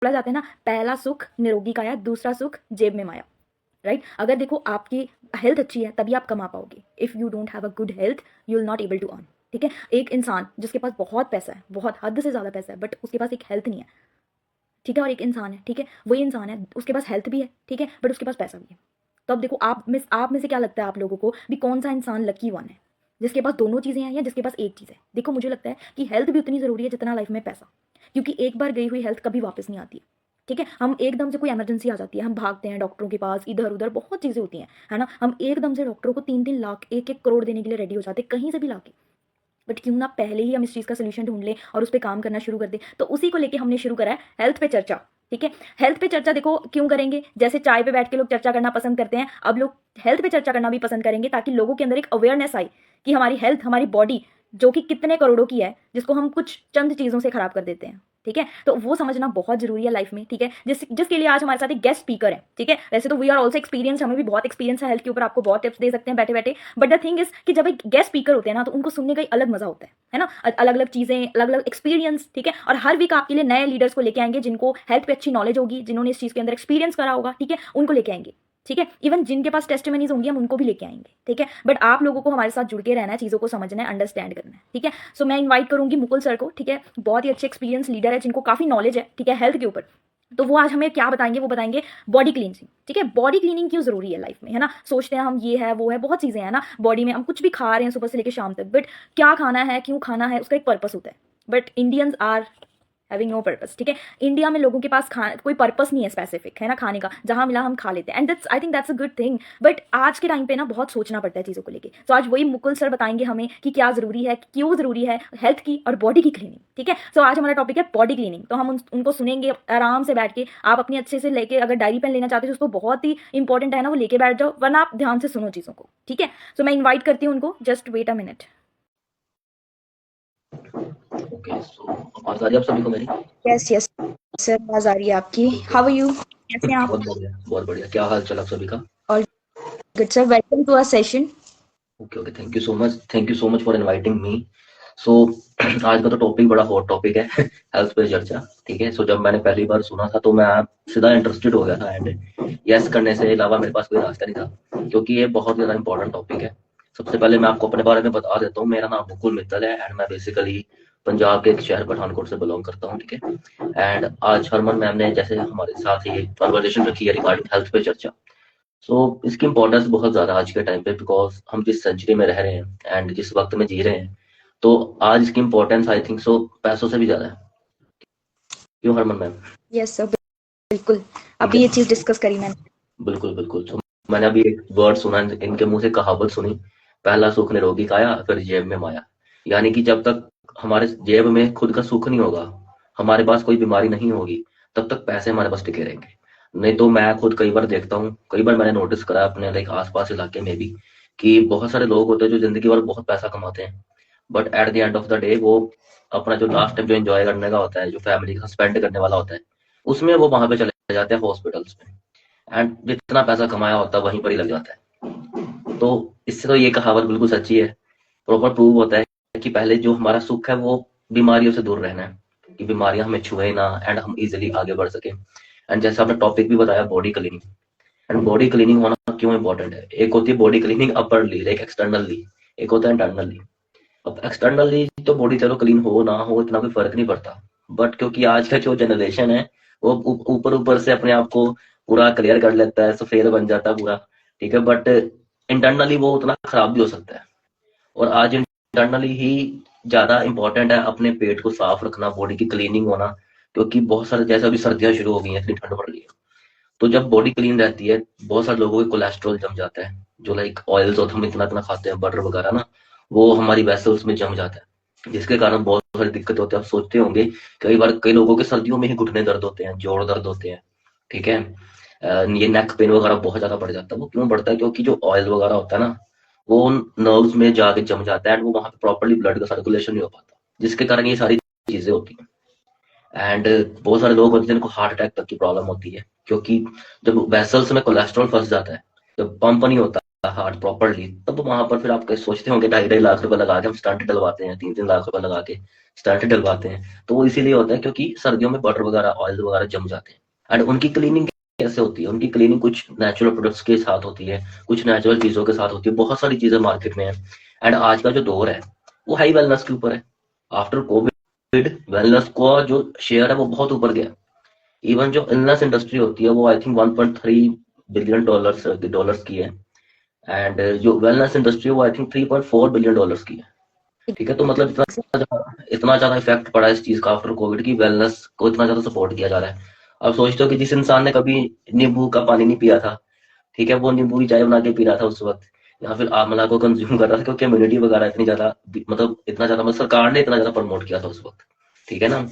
बोला जाता है ना, पहला सुख निरोगी काया, दूसरा सुख जेब में माया, राइट। अगर देखो आपकी हेल्थ अच्छी है तभी आप कमा पाओगे। If you don't have a good health you will not able to earn, ठीक है। एक इंसान जिसके पास बहुत पैसा है, बहुत हद से ज़्यादा पैसा है, बट उसके पास एक हेल्थ नहीं है, ठीक है, और एक इंसान है, ठीक है, वही इंसान है, उसके पास हेल्थ भी है, ठीक है, बट उसके पास पैसा भी है। तो अब देखो आप में से क्या लगता है आप लोगों को भी, कौन सा इंसान लकी वन है, जिसके पास दोनों चीज़ें हैं या जिसके पास एक चीज़ है। देखो मुझे लगता है कि हेल्थ भी उतनी ज़रूरी है जितना लाइफ में पैसा, क्योंकि एक बार गई हुई हेल्थ कभी वापस नहीं आती है, ठीक है। हम एकदम से कोई इमरजेंसी आ जाती है, हम भागते हैं डॉक्टरों के पास, इधर उधर बहुत चीज़ें होती हैं, है ना। हम एकदम से डॉक्टरों को 3-3 लाख 1-1 करोड़ देने के लिए रेडी हो जाते हैं, कहीं से भी लाके। बट क्यों ना पहले ही हम इस चीज़ का सोल्यूशन ढूंढ लें और उस पर काम करना शुरू कर दें। तो उसी को लेके हमने शुरू करा है हेल्थ पे चर्चा, ठीक है। हेल्थ पे चर्चा देखो क्यों करेंगे, जैसे चाय पे बैठ के लोग चर्चा करना पसंद करते हैं, अब लोग हेल्थ पे चर्चा करना भी पसंद करेंगे, ताकि लोगों के अंदर एक अवेयरनेस आए कि हमारी हेल्थ, हमारी बॉडी जो कि कितने करोड़ों की है, जिसको हम कुछ चंद चीज़ों से खराब कर देते हैं, ठीक है। तो वो समझना बहुत जरूरी है लाइफ में, ठीक है। जिसके लिए आज हमारे साथ एक गेस्ट स्पीकर है, ठीक है। वैसे तो वी आर ऑल्सो एक्सपीरियंस, हमें भी बहुत एक्सपीरियंस है हेल्थ के ऊपर, आपको बहुत टिप्स दे सकते हैं बैठे बैठे। बट द थिंग इज कि जब एक गेस्ट स्पीकर होते हैं ना, तो उनको सुनने का एक अलग मजा होता है ना। अलग अलग चीजें, अलग अलग एक्सपीरियंस, ठीक है। और हर वीक आपके लिए नए लीडर्स को लेके आएंगे, जिनको हेल्थ पे अच्छी नॉलेज होगी, जिन्होंने इस चीज के अंदर एक्सपीरियंस करा होगा, ठीक है, उनको लेके आएंगे, ठीक है। इवन जिनके पास टेस्टिमनीज होंगी हम उनको भी लेके आएंगे, ठीक है। बट आप लोगों को हमारे साथ जुड़ के रहना है, चीज़ों को समझना है, अंडरस्टैंड करना है, ठीक है। सो मैं इन्वाइट करूंगी मुकुल सर को, ठीक है। बहुत ही अच्छे एक्सपीरियंस लीडर है, जिनको काफ़ी नॉलेज है, ठीक है, हेल्थ के ऊपर। तो वो आज हमें क्या बताएंगे, वो बताएंगे बॉडी क्लीनिंग, ठीक है। बॉडी क्लीनिंग क्यों जरूरी है लाइफ में, है ना। सोचते हैं हम ये है वो है, बहुत चीज़ें हैं ना बॉडी में, हम कुछ भी खा रहे हैं सुबह से लेकर शाम तक, बट क्या खाना है, क्यों खाना है, उसका एक पर्पस होता है। But Indians are having no purpose, ठीक है। इंडिया में लोगों के पास कोई पर्पस नहीं है स्पेसिफिक, है ना, खाने का, जहां मिला हम खा लेते हैं, and that's I think that's a good thing. But आज के टाइम पे ना बहुत सोचना पड़ता है चीज़ों को लेके। तो आज वही मुकुल सर बताएंगे हमें कि क्या जरूरी है, क्यों जरूरी है हेल्थ की और बॉडी की क्लीनिंग, ठीक है। सो आज हमारा टॉपिक है बॉडी क्लीनिंग। तो हम उनको सुनेंगे आराम से बैठ के, आप अपनी अच्छे से लेके, अगर डायरी पेन लेना चाहते हो, उसको बहुत ही इंपॉर्टेंट है ना, वो लेके बैठ जाओ, वरना आप ध्यान से सुनो चीज़ों को, ठीक है। सो मैं इन्वाइट करती हूँ उनको, just wait a minute. Okay, so आवाज आ रही है आप सभी को मेरी? यस यस सर, आवाज आ रही है आपकी। ओके, हाउ आर यू, कैसे हैं आप? बहुत बढ़िया, बहुत बढ़िया। क्या हाल चाल आप सभी का? और good sir, welcome to our session. Okay okay, thank you so much, thank you so much for inviting me. So आज का तो टॉपिक बड़ा हॉट टॉपिक है हेल्थ पे चर्चा, ठीक है। सो जब मैंने पहली बार सुना था तो मैं सीधा इंटरेस्टेड हो गया था, एंड यस करने से अलावा मेरे पास कोई रास्ता नहीं था, क्योंकि ये बहुत ज़्यादा इंपॉर्टेंट टॉपिक है। सबसे पहले मैं आपको अपने बारे में बता देता हूँ। मेरा नाम मुकुल मित्तल है, एंड मैं बेसिकली पंजाब के एक शहर पठानकोट से बिलोंग करता हूँ, ठीक है। एंड आज हरमन मैम ने जैसे हमारे साथ ये कन्वर्सेशन रखी है रिगार्डिंग हेल्थ पे चर्चा, सो इसकी इम्पोर्टेंस बहुत ज़्यादा आज के टाइम पे, बिकॉज हम जिस सेंचुरी में रह रहे हैं एंड जिस वक्त में जी रहे हैं, तो आज इसकी इम्पोर्टेंस आई थिंक सो पैसों से भी ज़्यादा है। क्यों हरमन मैम? यस सर, बिल्कुल, ठीक अभी है, ये चीज डिस्कस करी मैंने। बिल्कुल बिल्कुल। तो मैंने अभी एक वर्ड सुना, इनके मुंह से कहावत सुनी, पहला सुख निरोगी काया, फिर जेब में माया। यानी कि जब तक हमारे जेब में खुद का सुख नहीं होगा, हमारे पास कोई बीमारी नहीं होगी, तब तक पैसे हमारे पास टिके रहेंगे। नहीं तो मैं खुद कई बार देखता हूँ, कई बार मैंने नोटिस करा अपने लाइक आसपास इलाके में भी, कि बहुत सारे लोग होते हैं जो जिंदगी भर बहुत पैसा कमाते हैं, but at the end of the day वो अपना जो लास्ट टाइम जो एंजॉय करने का होता है, जो फैमिली के साथ स्पेंड करने वाला होता है, उसमें वो वहां पे चले जाते हैं हॉस्पिटल्स में, एंड जितना पैसा कमाया होता है वहीं पर ही लग जाता है। तो इससे तो ये कहावत बिल्कुल सच्ची है, प्रॉपर प्रूव होता है कि पहले जो हमारा सुख है वो बीमारियों से दूर रहना है, कि बीमारियां हमें छुए ना, एंड हम इजिली आगे बढ़ सके। एंड जैसे आपने टॉपिक भी बताया body cleaning, and body cleaning होना क्यों इंपॉर्टेंट है। एक होती है बॉडी क्लीनिंग अपरली, लाइक एक्सटर्नली, एक होता है इंटरनली। अब एक्सटर्नली तो बॉडी चलो क्लीन हो ना हो इतना कोई फर्क नहीं पड़ता, बट क्योंकि आज का जो जनरेशन है वो ऊपर ऊपर से अपने आप को पूरा क्लियर कर लेता है, सफेद बन जाता है पूरा, ठीक है, बट इंटरनली वो उतना खराब भी हो सकता है। और आज इंटरनली ही ज्यादा इंपॉर्टेंट है अपने पेट को साफ रखना, बॉडी की क्लीनिंग होना, क्योंकि बहुत सारे जैसे अभी सर्दियां शुरू हो गई हैं, इतनी ठंड पड़ रही है, तो जब बॉडी क्लीन रहती है, बहुत सारे लोगों को कोलेस्ट्रॉल जम जाता है, जो लाइक ऑयल्स और हम इतना इतना खाते हैं, बटर वगैरह ना, वो हमारी वेसल्स में जम जाता है, जिसके कारण बहुत सारी दिक्कत होती है। आप सोचते होंगे कई बार कई लोगों के सर्दियों में ही घुटने दर्द होते हैं, जोड़ दर्द होते हैं, ठीक है। ये नेक पेन वगैरह बहुत ज्यादा बढ़ जाता है। वो क्यों बढ़ता है? क्योंकि जो ऑयल वगैरह होता है ना, वो नर्व्स में जाके जम जाता है, एंड वो वहां पे प्रॉपरली ब्लड का सर्कुलेशन नहीं हो पाता, जिसके कारण ये सारी चीजें होती हैं। एंड बहुत सारे लोग होते हैं जिनको हार्ट अटैक तक की प्रॉब्लम होती है, क्योंकि जब वेसल्स में कोलेस्ट्रॉल फंस जाता है, जब पंप नहीं होता, हार्ट प्रॉपरली, तब वहां पर फिर आप सोचते होंगे 2.5 लाख रुपए लगा के हम स्टंट डलवाते हैं, 3-3 लाख रुपए लगा के स्टंट डलवाते हैं। तो वो इसीलिए होता है क्योंकि सर्दियों में बटर वगैरह ऑयल वगैरह जम जाते हैं। एंड उनकी क्लीनिंग कैसे होती है? उनकी क्लीनिंग कुछ नेचुरल प्रोडक्ट्स के साथ होती है, कुछ नेचुरल चीजों के साथ होती है, बहुत सारी चीजें मार्केट में है। एंड आज का जो दौर है वो हाई वेलनेस के ऊपर है। आफ्टर कोविड वेलनेस का जो शेयर है वो बहुत ऊपर गया। इवन जो इलनेस इंडस्ट्री होती है वो आई थिंक 1.3 बिलियन डॉलर्स की है। एंड जो वेलनेस इंडस्ट्री है वो आई थिंक 3.4 बिलियन डॉलर्स की है। ठीक है, तो मतलब इतना ज्यादा इफेक्ट पड़ा है इस चीज का आफ्टर कोविड की वेलनेस को इतना ज्यादा सपोर्ट किया जा रहा है। अब सोचते हो कि जिस इंसान ने कभी नींबू का पानी नहीं पिया था, ठीक है, वो नींबू की चाय बना के पी रहा था उस वक्त, या फिर आंवला को कंज्यूम कर रहा था, क्योंकि इम्यूनिटी वगैरह इतनी ज्यादा, मतलब सरकार ने इतना ज्यादा प्रमोट किया था उस वक्त। ठीक है ना?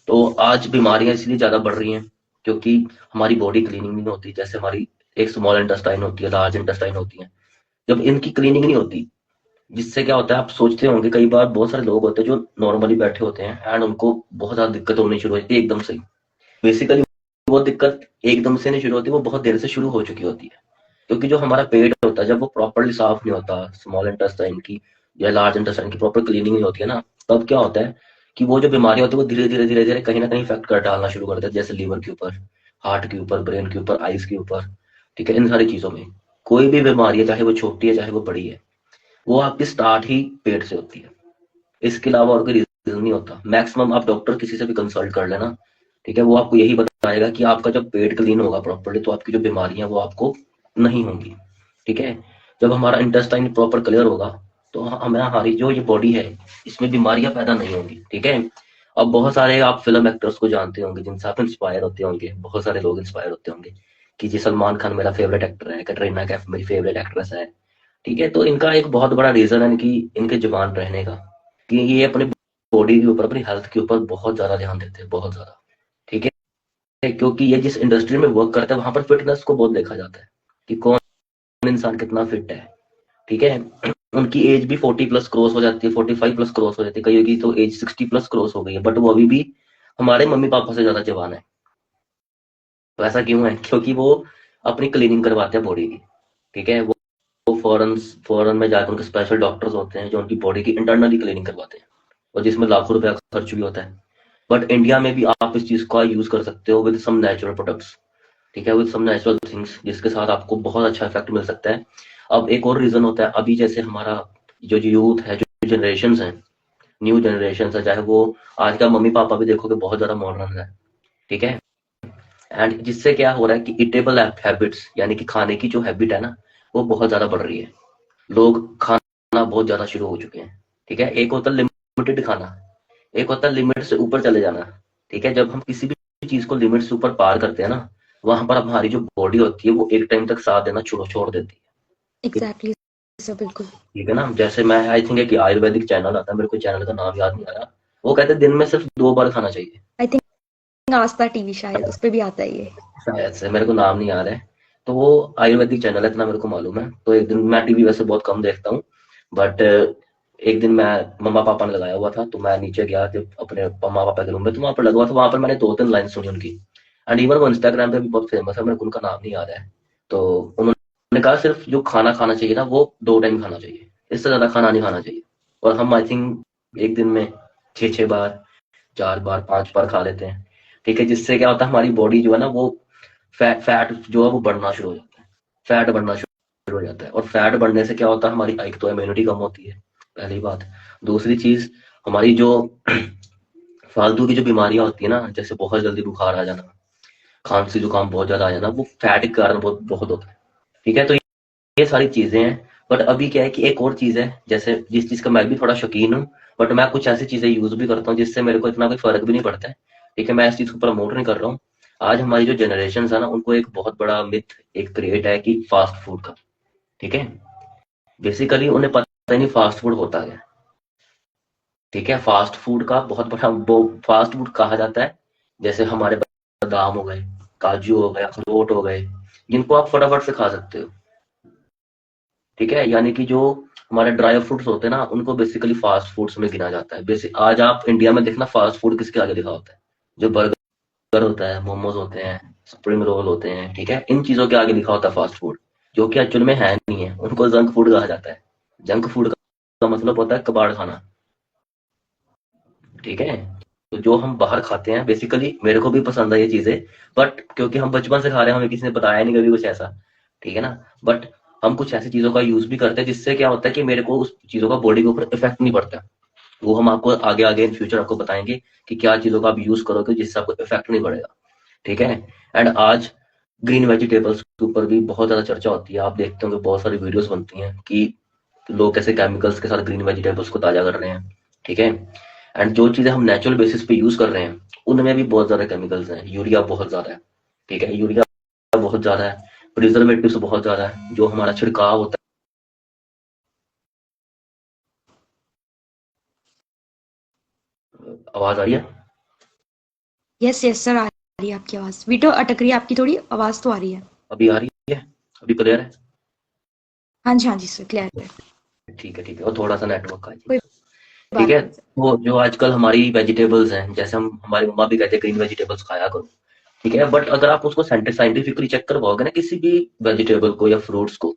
तो आज बीमारियां इसलिए ज्यादा बढ़ रही हैं क्योंकि हमारी बॉडी क्लीनिंग नहीं होती। जैसे हमारी एक स्मॉल इंटेस्टाइन होती है, लार्ज इंटेस्टाइन होती है, जब इनकी क्लीनिंग नहीं होती, जिससे क्या होता है, आप सोचते होंगे कई बार बहुत सारे लोग होते हैं जो नॉर्मली बैठे होते हैं एंड उनको बहुत ज्यादा दिक्कत होनी शुरू होती है एकदम से। बेसिकली वो दिक्कत एकदम से नहीं शुरू होती, वो बहुत देर से शुरू हो चुकी होती है। क्योंकि जो हमारा पेट होता है जब वो प्रॉपरली साफ नहीं होता, स्मॉल इंटेस्टाइन की या लार्ज इंटेस्टाइन की प्रॉपर क्लीनिंग नहीं होती है ना, तब क्या होता है कि वो जो बीमारी होती है वो धीरे धीरे कहीं ना कहीं इफेक्ट कर डालना शुरू कर देती है, जैसे लीवर के ऊपर, हार्ट के ऊपर, ब्रेन के ऊपर, आइज के ऊपर। ठीक है, इन सारी चीजों में कोई भी बीमारी है, चाहे वो छोटी है चाहे वो बड़ी है, वो आपकी स्टार्ट ही पेट से होती है। इसके अलावा और कोई रीजन नहीं होता। मैक्सिमम आप डॉक्टर किसी से भी कंसल्ट कर लेना, ठीक है, वो आपको यही बताएगा कि आपका जब पेट क्लीन होगा प्रॉपर्ली तो आपकी जो बीमारियां वो आपको नहीं होंगी। ठीक है, जब हमारा इंटेस्टाइन प्रॉपर क्लियर होगा तो हमें, हमारी जो ये बॉडी है इसमें बीमारियां पैदा नहीं होंगी। ठीक है, अब बहुत सारे आप फिल्म एक्टर्स को जानते होंगे जिनसे आप इंस्पायर होते होंगे, बहुत सारे लोग इंस्पायर होते होंगे कि जी सलमान खान मेरा फेवरेट एक्टर है, कैटरीना कैफ मेरी फेवरेट एक्ट्रेस है। ठीक है, तो इनका एक बहुत बड़ा रीजन है इनकी, इनके जवान रहने का, कि ये अपने बॉडी के ऊपर, अपनी हेल्थ के ऊपर बहुत ज्यादा ध्यान देते हैं, बहुत ज्यादा। ठीक है, क्योंकि ये जिस इंडस्ट्री में वर्क करते हैं वहां पर फिटनेस को बहुत देखा जाता है कि कौन इंसान कितना फिट है। ठीक है, उनकी एज भी 40+ क्रॉस हो जाती है, 45+ क्रॉस हो जाती है, कई की तो एज 60+ क्रॉस हो गई है, बट वो अभी भी हमारे मम्मी पापा से ज्यादा जवान है। तो ऐसा क्यों है? क्योंकि वो अपनी क्लीनिंग करवाते हैं बॉडी की। ठीक है, वो फॉरन फॉरन में जाकर उनके स्पेशल डॉक्टर्स होते हैं जो उनकी बॉडी की इंटरनली क्लीनिंग करवाते हैं, और जिसमें लाखों रुपया खर्च भी होता है। बट इंडिया में भी आप इस चीज का यूज कर सकते हो विद सम नेचुरल प्रोडक्ट्स। ठीक है, विद सम नेचुरल थिंग्स, जिसके साथ आपको बहुत अच्छा इफेक्ट मिल सकता है। अब एक और रीजन होता है, अभी जैसे हमारा जो यूथ है, जो जनरेशन है, न्यू जनरेशन है, चाहे वो आज का मम्मी पापा भी देखोगे बहुत ज्यादा मॉडर्न है। ठीक है, एंड जिससे क्या हो रहा है कि इटेबल हैबिट्स, यानी कि खाने की जो हैबिट है ना, वो बहुत ज्यादा बढ़ रही है। लोग खाना बहुत ज्यादा शुरू हो चुके हैं। ठीक है, एक होता है लिमिटेड खाना, एक होता है लिमिट से ऊपर चले जाना। ठीक है, जब हम किसी भी चीज को लिमिट से ऊपर पार करते हैं ना, वहां पर हमारी जो बॉडी होती है वो एक टाइम तक साथ देना छोड़ छोड़ देती है। एग्जैक्टली सर, बिल्कुल। ठीक है ना? जैसे मैं आई थिंक एक आयुर्वेदिक चैनल आता है, मेरे को चैनल का नाम याद नहीं आ रहा, वो कहते हैं दिन में सिर्फ 2 बार खाना चाहिए। आई थिंक आस्था टीवी शायद उस पे भी आता है ये। शायद से, मेरे को नाम नहीं आ रहा है। तो वो आयुर्वेदिक चैनल है, इतना मेरे को मालूम है। तो एक दिन, मैं टीवी वैसे बहुत कम देखता हूँ, बट एक दिन मैं, मम्मा पापा ने लगाया हुआ था तो मैं नीचे गया जब अपने मम्मा पापा के रूम में, तो वहां पर लगा हुआ था। वहां पर मैंने 2-3 लाइन सुनी उनकी, एंड इवन वो इंस्टाग्राम पे भी बहुत फेमस है, मेरे को उनका नाम नहीं याद है। तो उन्होंने कहा सिर्फ जो खाना खाना चाहिए ना वो 2 टाइम खाना चाहिए, इससे ज्यादा खाना नहीं खाना चाहिए। और हम आई थिंक एक दिन में 6-6 बार, 4 बार, 5 बार खा लेते हैं। ठीक है, जिससे क्या होता है, हमारी बॉडी जो है ना वो फैट फैट जो है वो बढ़ना शुरू हो जाता है, फैट बढ़ना शुरू हो जाता है। और फैट बढ़ने से क्या होता है, हमारी एक तो इम्यूनिटी कम होती है, पहली बात। दूसरी चीज, हमारी जो फालतू की जो बीमारियां होती है ना, जैसे बहुत जल्दी बुखार आ जाना, खांसी जुकाम बहुत ज्यादा आ जाना, वो फैट के कारण बहुत बहुत होता है। ठीक है, तो ये सारी चीजें हैं। बट अभी क्या है कि एक और चीज है, जैसे जिस चीज का मैं भी थोड़ा शौकीन हूँ, बट मैं कुछ ऐसी चीजें यूज भी करता हूँ जिससे मेरे को इतना कोई फर्क भी नहीं पड़ता है। ठीक है, मैं इस चीज को प्रमोट नहीं कर रहा हूँ। आज हमारी जो जनरेशन है ना, उनको एक बहुत बड़ा मिथ एक क्रिएट है कि फास्ट फूड का। ठीक है, बेसिकली उन्हें पता ही नहीं फास्ट फूड होता है। ठीक है, फास्ट फूड का बहुत बड़ा वो फास्ट फूड कहा जाता है, जैसे हमारे बादाम हो गए, काजू हो गए, अखरोट हो गए, जिनको आप फटाफट से खा सकते हो। ठीक है, यानी कि जो हमारे ड्राई फ्रूट्स होते हैं ना, उनको बेसिकली फास्ट फूड्स में गिना जाता है। बेसिक आज आप इंडिया में देखना फास्ट फूड किसके आगे लिखा होता है? जो बर्गर होता है, मोमोज होते हैं, स्प्रिंग रोल होते हैं, ठीक है, इन चीजों के आगे लिखा होता है फास्ट फूड। जो कि एक्चुअल में है नहीं है, उनको जंक फूड कहा जाता है। जंक फूड का मतलब होता है कबाड़ खाना, ठीक है। तो जो हम बाहर खाते हैं, बेसिकली मेरे को भी पसंद है ये चीजें, बट क्योंकि हम बचपन से खा रहे हैं, हमें किसी ने बताया नहीं कभी कुछ ऐसा, ठीक है ना। बट हम कुछ ऐसी चीजों का यूज भी करते हैं जिससे क्या होता है कि मेरे को उस चीजों का बॉडी के ऊपर इफेक्ट नहीं पड़ता। वो हम आपको आगे आगे इन फ्यूचर आपको बताएंगे कि क्या चीजों का आप यूज करोगे जिससे आपको इफेक्ट नहीं पड़ेगा, ठीक है। एंड आज ग्रीन वेजिटेबल्स के ऊपर भी बहुत ज्यादा चर्चा होती है। आप देखते होंगे बहुत सारी वीडियोस बनती हैं कि लोग कैसे केमिकल्स के साथ ग्रीन वेजिटेबल्स को ताजा कर रहे हैं, ठीक है। एंड जो चीजें हम नेचुरल बेसिस पे यूज कर रहे हैं उनमें भी बहुत ज्यादा केमिकल्स हैं। यूरिया बहुत ज्यादा है, ठीक है, यूरिया बहुत ज्यादा है, प्रिजर्वेटिव्स बहुत ज्यादा है, जो हमारा छिड़काव होता है। आवाज आ रही है? यस यस सर, आ रही है आपकी आवाज। वीटो अटक रही है आपकी, थोड़ी आवाज तो आ रही है। अभी आ रही है? अभी क्लियर है? हाँ जी सर, क्लियर है। ठीक है, ठीक है, और थोड़ा सा नेटवर्क का जी। कोई ठीक बात है, नहीं सर। तो जो आजकल हमारी वेजिटेबल्स हैं, जैसे हम हमारी मम्मा भी कहते हैं ग्रीन वेजिटेबल्स खाया करो, ठीक है, बट अगर आप उसको साइंटिफिकली चेक करवाओगे ना किसी भी वेजिटेबल को या फ्रूट्स को,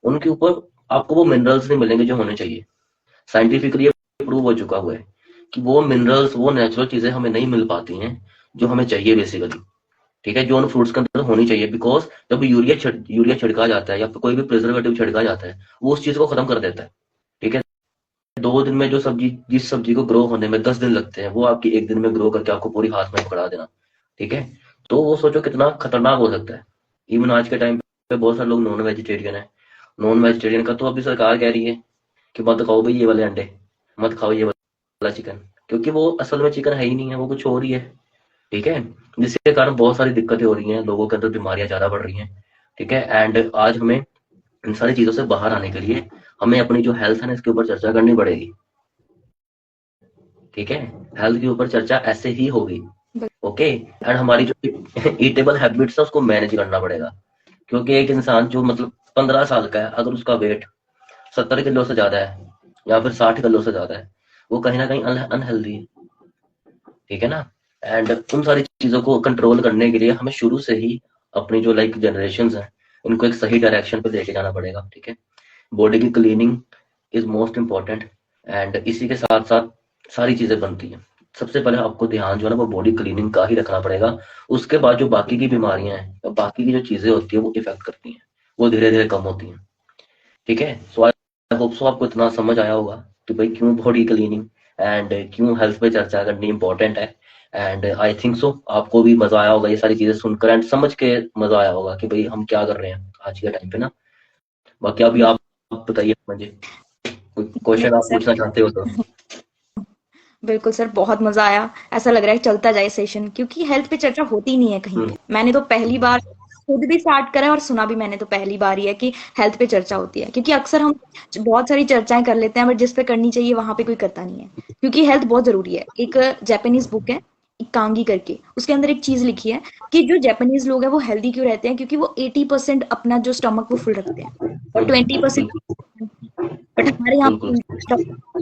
उनके ऊपर आपको वो मिनरल्स नहीं मिलेंगे जो होने चाहिए। साइंटिफिकली प्रूव हो चुका हुआ है कि वो मिनरल्स, वो नेचुरल चीजें हमें नहीं मिल पाती हैं जो हमें चाहिए बेसिकली, ठीक है, जो उन फ्रूट्स के अंदर होनी चाहिए। बिकॉज जब यूरिया छिड़का जाता है या फिर कोई भी प्रिजर्वेटिव छिड़का जाता है, वो उस चीज को खत्म कर देता है, ठीक है। 2 दिन में जो सब्जी, जिस सब्जी को ग्रो होने में 10 दिन लगते हैं, वो आपकी 1 दिन में ग्रो करके आपको पूरी हाथ में पकड़ा देना, ठीक है। तो वो सोचो कितना खतरनाक हो सकता है। इवन आज के टाइम पे बहुत सारे लोग नॉन वेजिटेरियन है। नॉन वेजिटेरियन का तो अभी सरकार कह रही है कि मत खाओ भाई ये वाले अंडे, मत खाओ ये वाला चिकन, क्योंकि वो असल में चिकन है ही नहीं है, वो कुछ और ही है, ठीक है। जिसके कारण बहुत सारी दिक्कतें हो रही हैं, लोगों के अंदर बीमारियां ज्यादा बढ़ रही हैं, ठीक है। एंड आज हमें इन सारी चीजों से बाहर आने के लिए हमें अपनी जो हेल्थ है ना, इसके ऊपर चर्चा करनी पड़ेगी, ठीक है। हेल्थ के ऊपर चर्चा ऐसे ही होगी, ओके। एंड हमारी जो ईटेबल हैबिट्स है उसको मैनेज करना पड़ेगा, क्योंकि एक इंसान जो मतलब 15 साल का है, अगर उसका वेट 70 किलो से ज्यादा है या फिर 60 किलो से ज्यादा है, वो कहीं ना कहीं अनहेल्दी है, ठीक है ना। एंड उन सारी चीजों को कंट्रोल करने के लिए हमें शुरू से ही अपनी जो लाइक जनरेशन है, इनको एक सही डायरेक्शन पे लेके जाना पड़ेगा, ठीक है। बॉडी की cleaning is most important, and इसी के साथ साथ सारी चीजें बनती हैं। सबसे पहले आपको ध्यान जो है ना वो बॉडी क्लीनिंग का ही रखना पड़ेगा। उसके बाद जो बाकी की बीमारियां हैं या बाकी की जो चीजें होती है वो इफेक्ट करती हैं, वो धीरे धीरे कम होती हैं, ठीक है। सो आई होप सो आपको इतना समझ आया होगा कि भाई क्यों बॉडी क्लीनिंग एंड क्यों हेल्थ पे चर्चा करनी इंपॉर्टेंट है। एंड आई थिंक सो आपको भी मजा आया होगा ये सारी चीजें सुनकर, एंड समझ के मजा आया होगा कि भाई हम क्या कर रहे हैं आज के टाइम पे ना। बाकी अभी आप बताइए मुझे, कोई क्वेश्चन नहीं आप सर, पूछना चाहते हो तो। बिल्कुल सर, बहुत मजा आया। ऐसा लग रहा है चलता जाए सेशन, क्योंकि हेल्थ पे चर्चा होती नहीं है कहीं हम्म, पे। मैंने तो पहली बार खुद भी स्टार्ट करा है और सुना भी मैंने तो पहली बार ही है कि हेल्थ पे चर्चा होती है। क्योंकि अक्सर हम बहुत सारी चर्चाएं कर लेते हैं, बट जिस पे करनी चाहिए वहां पे कोई करता नहीं है। क्योंकि हेल्थ बहुत जरूरी है। एक जापानीज बुक है इकांगी करके, उसके अंदर एक चीज लिखी है कि जो जापानीज लोग हैं वो हेल्दी क्यों रहते हैं, क्योंकि वो 80% अपना जो स्टमक वो फुल रखते हैं और 20%। बट हमारे यहाँ पे बिल्कुल उल्टा,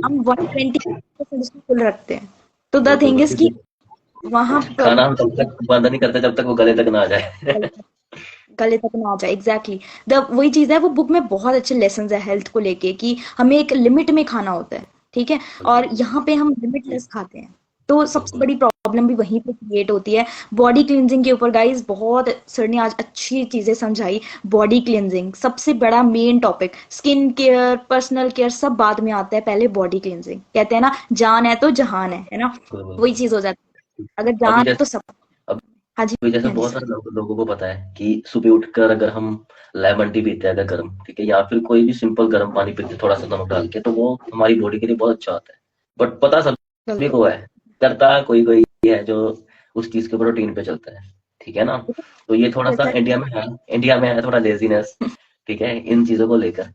हम 120% उसको फुल रखते हैं। तो द बिल्कुल थिंग इज कि बिल्कुल। वहां खाना हम तब तक बंद नहीं करते जब तक वो गले तक ना आ जाए। गले तक ना आ जाए। एग्जैक्टली द वही चीज है। वो बुक में बहुत अच्छे लेसन है हेल्थ को लेके कि हमें एक लिमिट में खाना होता है, ठीक है। और यहाँ पे हम लिमिटलेस खाते हैं, तो सबसे बिल्कुल बड़ी प्रॉब्लम भी वहीं पे क्रिएट होती है। बॉडी क्लींजिंग के ऊपर गाइस बहुत सर ने आज अच्छी चीजें समझाई। बॉडी क्लींजिंग सबसे बड़ा main topic, skin care personal care सब बाद में आता है, पहले बॉडी क्लींजिंग। कहते हैं ना, जान है तो जहान है ना। वही बिल्कुल। चीज हो जाती है, अगर अभी जान है तो जैसे सब। हाँ जी, अभी जैसे हाँ जी बहुत सर। सारे लोगों को पता है कि सुबह उठकर अगर हम लेमन टी पीते हैं अगर गर्म, ठीक है, या फिर कोई भी सिंपल गर्म पानी पीते हैं थोड़ा सा नमक डाल के, तो वो हमारी बॉडी के लिए बहुत अच्छा होता है। बट पता सभी बिल्कुल। को है, करता कोई कोई है जो उस चीज के प्रोटीन पे चलता है, ठीक है ना। तो ये थोड़ा सा जैसा इंडिया में है थोड़ा लेजीनेस, ठीक है, इन चीजों को लेकर।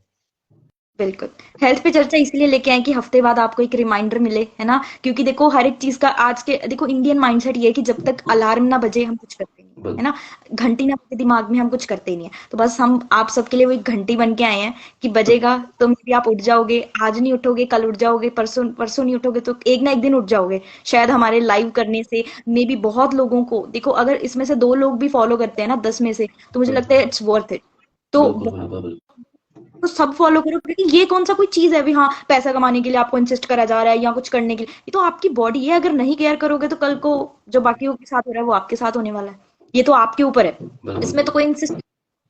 बिल्कुल, हेल्थ पे चर्चा इसलिए लेके आए कि हफ्ते बाद आपको एक रिमाइंडर मिले, है ना। क्योंकि देखो हर एक चीज का आज के देखो इंडियन माइंडसेट ये है कि जब तक अलार्म ना बजे हम कुछ करते नहीं, है बिल्कुल ना। घंटी ना बजे दिमाग में हम कुछ करते ही नहीं है। तो बस हम आप सबके लिए वो एक घंटी बन के आए हैं कि बजेगा तो मे भी आप उठ जाओगे। आज नहीं उठोगे कल उठ जाओगे, परसों परसों नहीं उठोगे तो एक ना एक दिन उठ जाओगे। शायद हमारे लाइव करने से मे बी बहुत लोगों को, देखो अगर इसमें से 2 लोग भी फॉलो करते हैं ना 10 में से, तो मुझे लगता है बिल्कुल इट्स वर्थ इट। तो बिल्कुल बिल्कुल बिल्कुल। तो सब फॉलो करो, क्योंकि ये कौन सा कोई चीज है भी हाँ पैसा कमाने के लिए आपको इंसिस्ट करा जा रहा है या कुछ करने के लिए। ये तो आपकी बॉडी है, अगर नहीं केयर करोगे तो कल को जो बाकियों के साथ हो रहा है वो आपके साथ होने वाला है। ये तो आपके ऊपर है, बिल्कुल इसमें तो कोई इंसिस्ट।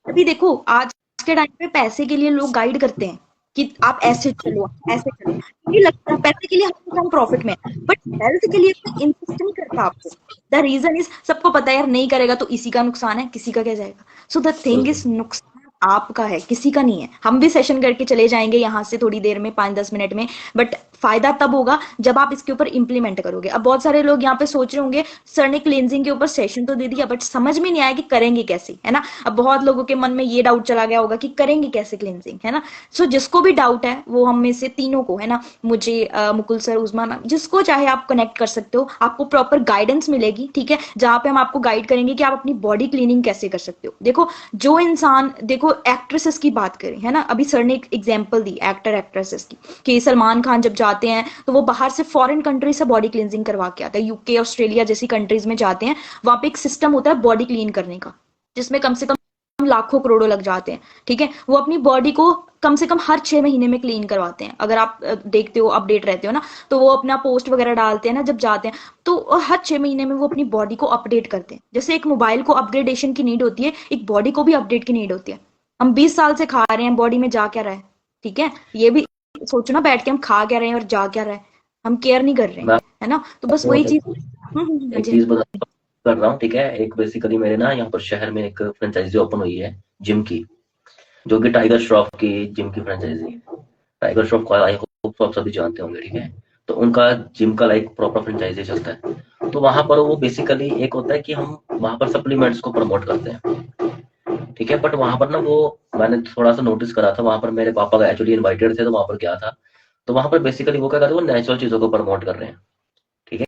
अभी देखो आज के टाइम पे पैसे के लिए लोग गाइड करते हैं कि आप ऐसे चलो ऐसे चलो, ये लगता है पैसे के लिए हम प्रॉफिट में है, बट हेल्थ के लिए कोई इंसिस्ट नहीं करता आपको। द रीजन इज सबको पता है यार नहीं करेगा तो इसी का नुकसान है, किसी का क्या जाएगा। सो द थिंग इज बिल्कुल। नुकसान आपका है, किसी का नहीं है। हम भी सेशन करके चले जाएंगे यहाँ से थोड़ी देर में 5-10 मिनट में, बट फायदा तब होगा जब आप इसके ऊपर इंप्लीमेंट करोगे। अब बहुत सारे लोग यहाँ पे सोच रहे होंगे सर ने क्लींजिंग के ऊपर सेशन तो दे दिया बट समझ में नहीं आया कि करेंगे कैसे, है ना। अब बहुत लोगों के मन में ये डाउट चला गया होगा कि करेंगे कैसे क्लींजिंग, है ना। सो जिसको भी डाउट है वो हम में से तीनों को, है ना, मुझे मुकुल सर, उस्मान मैम, जिसको चाहे आप कनेक्ट कर सकते हो। आपको प्रॉपर गाइडेंस मिलेगी, ठीक है, जहां पे हम आपको गाइड करेंगे कि आप अपनी बॉडी क्लीनिंग कैसे कर सकते हो। देखो जो इंसान, देखो एक्ट्रेसेस की बात करें, है ना, अभी सर ने एक एग्जांपल दी एक्टर एक्ट्रेसेस की कि सलमान खान जब जाते हैं तो वो बाहर से फॉरेन कंट्री से बॉडी क्लींजिंग करवा के आता है। यूके ऑस्ट्रेलिया जैसी कंट्रीज में जाते हैं, वहां पे एक सिस्टम होता है बॉडी क्लीन करने का, जिसमें कम से कम लाखों करोड़ों लग जाते हैं, ठीक है। वो अपनी बॉडी को कम से कम हर 6 महीने में क्लीन करवाते हैं। अगर आप देखते हो, अपडेट रहते हो ना, तो वो अपना पोस्ट वगैरह डालते हैं ना जब जाते हैं, तो हर 6 महीने में वो अपनी बॉडी को अपडेट करते हैं। जैसे एक मोबाइल को अपग्रेडेशन की नीड होती है, एक बॉडी को भी अपडेट की नीड होती है। हम 20 साल से खा रहे हैं, बॉडी में जा क्या रहा है, ठीक है, ये भी सोचो ना बैठ के, हम खा क्या रहे हैं और जा क्या रहे हैं, हम केयर नहीं कर रहे हैं, मैं है ना। तो बस आपको वही चीज। हाँ एक जी। चीज बता कर रहा हूँ, ठीक है। एक बेसिकली मेरे ना यहाँ पर शहर में एक फ्रेंचाइजी ओपन हुई है जिम की, जो कि टाइगर श्रॉफ की जिम की फ्रेंचाइजी है। टाइगर श्रॉफ को आई होप आप सभी जानते होंगे, ठीक है। तो उनका जिम का लाइक प्रॉपर फ्रेंचाइजी चलता है। तो वहां पर वो बेसिकली एक होता है कि हम वहां पर सप्लीमेंट्स को प्रमोट करते हैं, ठीक है। बट वहां पर ना वो मैंने थोड़ा सा नोटिस करा था, वहां पर मेरे पापा एक्चुअली इनवाइटेड थे तो वहां पर गया था। तो वहां पर बेसिकली वो क्या कर रहे हैं, वो नेचुरल चीजों को प्रमोट कर रहे हैं, ठीक है।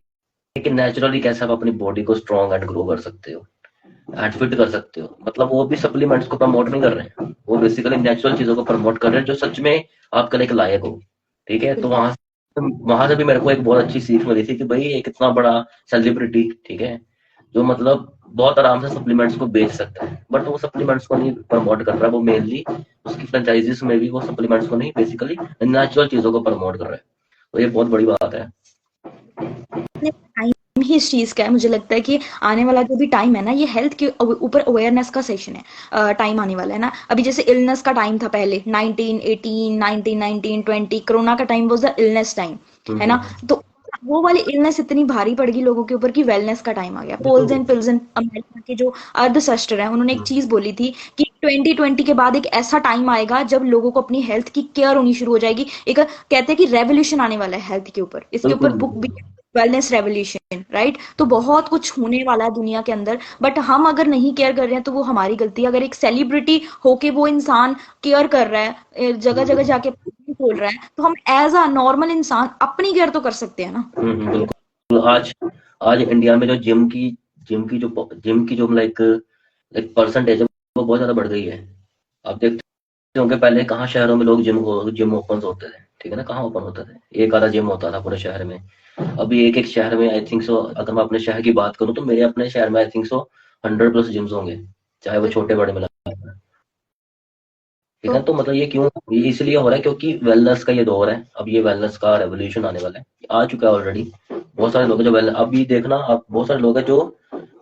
कि नेचुरली कैसे आप अपनी बॉडी को स्ट्रॉन्ग एंड ग्रो कर सकते हो एंड फिट कर सकते हो। मतलब वो भी सप्लीमेंट्स को प्रमोट नहीं कर रहे हैं, वो बेसिकली नेचुरल चीजों को प्रमोट कर रहे हैं जो सच में आपके लिए लायक हो, ठीक है। तो वहां से भी मेरे को एक बहुत अच्छी सीख मिली थी कि भाई एक इतना बड़ा सेलिब्रिटी, ठीक है, जो मतलब बहुत आराम से सप्लीमेंट्स को बेच सकता है, बट वो सप्लीमेंट्स को नहीं प्रमोट कर रहा है। वो मेनली उसकी फ्रेंचाइजीज में भी वो सप्लीमेंट्स को नहीं, बेसिकली नेचुरल चीजों को प्रमोट कर रहा है। तो ये बहुत बड़ी बात है। टाइम ही इस चीज का है। मुझे लगता है कि आने वाला जो भी टाइम है ना, ये हेल्थ के ऊपर अवेयरनेस का सेशन है। टाइम आने वाला है ना, अभी जैसे इलनेस का टाइम था पहले 1918 1919 20, कोरोना का time was the illness time, है ना। हम्म। तो वो वाली इलनेस इतनी भारी पड़ गई लोगों के ऊपर कि वेलनेस का टाइम आ गया। पोल्स बिल्कुल। एंड पिल्सन अमेरिका के जो अर्थशास्त्र है, उन्होंने एक हम्म, चीज बोली थी कि 2020 के बाद एक ऐसा टाइम आएगा जब लोगों को अपनी हेल्थ की केयर होनी शुरू हो जाएगी। एक कहते हैं कि रेवोल्यूशन आने वाला है हेल्थ के ऊपर, इसके ऊपर बिल्कुल बुक भी, बिल्कुल। Wellness revolution, right. तो बहुत कुछ होने वाला है दुनिया के अंदर, बट हम अगर नहीं केयर कर रहे हैं तो वो हमारी गलती है। अगर एक सेलिब्रिटी होके वो इंसान केयर कर रहा है, जगह जगह जाके बोल रहा है, तो हम एज अ नॉर्मल इंसान अपनी केयर तो कर सकते हैं ना। बिल्कुल। आज आज इंडिया में जो जिम की जो लाइक एक परसेंटेज है वो बहुत ज्यादा बढ़ गई है। आप देखते होंगे पहले कहाँ शहरों में लोग जिम ओपन होते थे, ठीक है ना, कहाँ ओपन होते थे, एक आधा जिम होता था पूरे शहर में। अभी एक एक शहर में आई थिंक सो, अगर मैं अपने शहर की बात करूँ तो मेरे अपने शहर में आई थिंक सो 100+ जिम्स होंगे, चाहे वो छोटे बड़े मिला, ठीक तो है। तो मतलब ये क्यों, ये इसलिए हो रहा है क्योंकि वेलनेस का ये दौर है। अब ये वेलनेस का रेवोल्यूशन आने वाला है, आ चुका है ऑलरेडी। बहुत सारे लोग हैं जो वेल, अभी देखना आप, बहुत सारे लोग हैं जो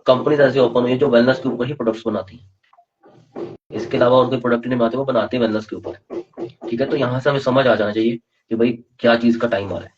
कंपनीज ऐसी ओपन हुई है जो वेलनेस के ऊपर ही प्रोडक्ट्स बनाती हैं। इसके अलावा और कोई प्रोडक्ट नहीं बनाते, वो बनाते हैं वेलनेस के ऊपर, ठीक है। तो यहाँ से हमें समझ आ जाना चाहिए कि भाई क्या चीज का टाइम आ रहा है,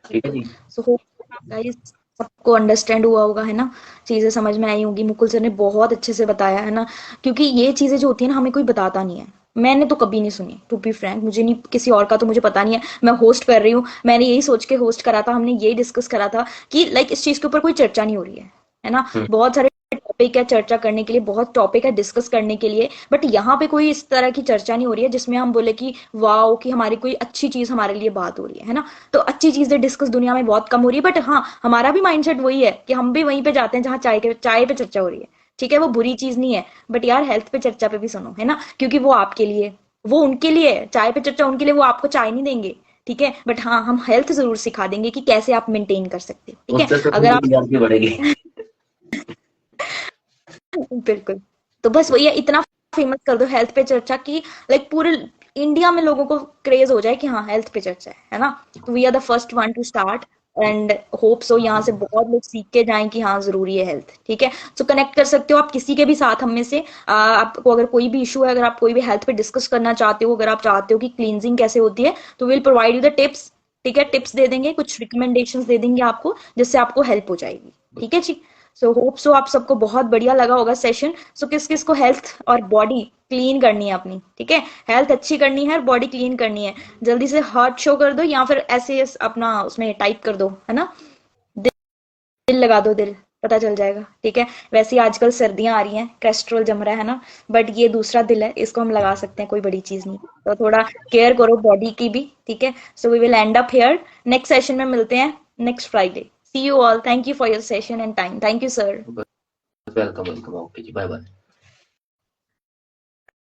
ठीक है जी। सो गाइस सबको अंडरस्टैंड हुआ होगा, है ना, चीजें समझ में आई होंगी। मुकुल सर ने बहुत अच्छे से बताया, है ना, क्योंकि ये चीजें जो होती है ना हमें कोई बताता नहीं है। मैंने तो कभी नहीं सुनी, टू बी फ्रैंक, मुझे नहीं, किसी और का तो मुझे पता नहीं है। मैं होस्ट कर रही हूँ, मैंने यही सोच के होस्ट करा था, हमने यही डिस्कस करा था कि लाइक इस चीज के ऊपर कोई चर्चा नहीं हो रही है ना। हम्म, बहुत सारे टॉपिक है चर्चा करने के लिए, बहुत टॉपिक है डिस्कस करने के लिए, बट यहाँ पे कोई इस तरह की चर्चा नहीं हो रही है जिसमें हम बोले कि वाओ कि हमारी कोई अच्छी चीज हमारे लिए बात हो रही है ना। तो अच्छी चीजें डिस्कस दुनिया में बहुत कम हो रही है, बट हाँ हमारा भी माइंडसेट वही है कि हम भी वहीं पे जाते हैं जहाँ चाय पे चर्चा हो रही है। ठीक है, वो बुरी चीज नहीं है, बट यार हेल्थ पे चर्चा पे भी सुनो, है ना, क्योंकि वो आपके लिए, वो उनके लिए है, चाय पे चर्चा उनके लिए, वो आपको चाय नहीं देंगे, ठीक है, बट हाँ हम हेल्थ जरूर सिखा देंगे कि कैसे आप मेंटेन कर सकते हो, ठीक है। उससे तो अगर उनकी आप बढ़ेगी। बिल्कुल, तो बस वही है, इतना फेमस कर दो हेल्थ पे चर्चा की, लाइक पूरे इंडिया में लोगों को क्रेज हो जाए कि हाँ हेल्थ पे चर्चा है ना। तो we are the first one to start and hope so यहाँ से बहुत लोग सीख के जाएं कि हाँ जरूरी है हेल्थ। ठीक है, सो कनेक्ट कर सकते हो आप किसी के भी साथ हम में से। आपको अगर कोई भी इशू है, अगर आप कोई भी हेल्थ पे डिस्कस करना चाहते हो, अगर आप चाहते हो कि क्लींजिंग कैसे होती है, तो will provide you the tips. ठीक है, टिप्स दे देंगे, कुछ रिकमेंडेशंस दे देंगे आपको, जिससे आपको हेल्प हो जाएगी। ठीक है जी। सो होप सो आप सबको बहुत बढ़िया लगा होगा सेशन। सो किस किस को हेल्थ और बॉडी क्लीन करनी है अपनी, ठीक है, हेल्थ अच्छी करनी है और बॉडी क्लीन करनी है, जल्दी से हार्ट शो कर दो या फिर ऐसे अपना उसमें टाइप कर दो, है ना, दिल लगा दो, दिल पता चल जाएगा। ठीक है, वैसे ही आजकल सर्दियां आ रही हैं, कोलेस्ट्रॉल जम रहा है ना, बट ये दूसरा दिल है, इसको हम लगा सकते हैं, कोई बड़ी चीज नहीं। तो थोड़ा केयर करो बॉडी की भी। ठीक है, so we will end up here, next session में मिलते हैं next Friday. See you all, thank you for your session and time, thank you sir. Welcome welcome, okay जी, बाय बाय।